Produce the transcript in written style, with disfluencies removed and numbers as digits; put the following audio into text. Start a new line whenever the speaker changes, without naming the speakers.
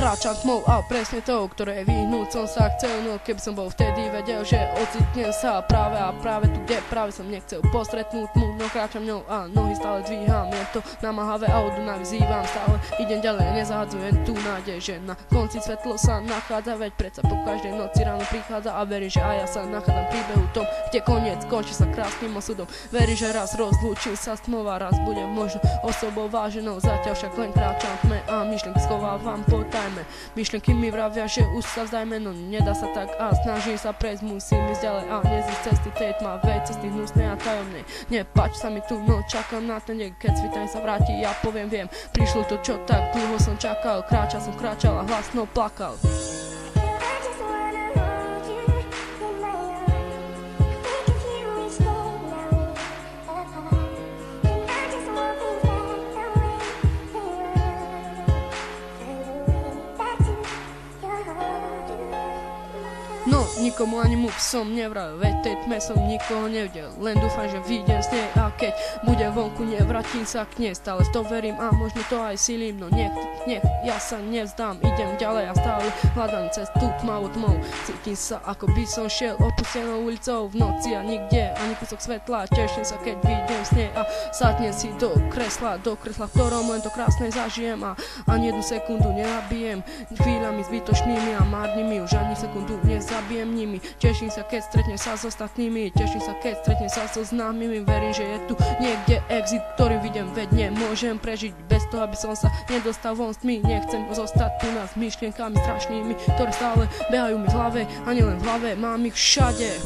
kráčam tmou a presne tou, ktoré vyhnúť som sa chcel. No keby som bol vtedy vedel, že ocitnem sa práve tu, kde práve som nechcel postretnúť tmu. No kráčam ňou a nohy stále dvíham, je to namáhavé a od Dunaj vyzývam. Stále idem ďalej, nezahadzujem tú nádej, že na konci svetlo sa nachádza. Veď predsa po každej noci ráno prichádza a verím, že aj ja sa nachádzam v príbehu tom, kde koniec končí sa krásnym osudom. Verím, že raz rozlúčim sa s tmou a raz budem možno osobou váženou. Zatiaľ však len kráčam v tme a myšlienky schovávam po tajme. Myšlienky mi vravia, že už sa vzdajme, no nedá sa tak a snažím sa prejsť, musím ísť ďalej a nezísť cesty tej tmavej, cesty hnusnej a tajomnej. Nepáči sa mi tu, no čakám na ten deň, keď svitanie sa vráti, ja poviem, viem, prišlo to, čo tak dlho som čakal. Kráčal som a hlasno plakal. No, nikomu ani mu som nevral, veď tej tme som nikoho nevidel. Len dúfam, že vyjdem z nej a keď budem vonku, nevrátim sa k nej. Stále v to verím a možno to aj silím, no nech, ja sa nevzdám. Idem ďalej a stále hľadám cestu tmavou tmou. Cítim sa, ako by som šiel opustenou ulicou v noci a nikde ani kúsok svetla. Teším sa, keď vyjdem z nej a sadnem si do kresla, v ktorom len to krásne zažijem a ani jednu sekundu nenabijem. Chvíľami zbytočnými a márnymi, už ani sekundu nezabijem nimi. Teším sa, keď stretnem sa s ostatnými, teším sa, keď stretnem sa so známymi. Verím, že je tu niekde exit, ktorý vidím, veď nemôžem prežiť bez toho, aby som sa nedostal von s tmy. Nechcem zostať tu s myšlienkami strašnými, ktoré stále behajú mi v hlave a nielen v hlave, mám ich všade.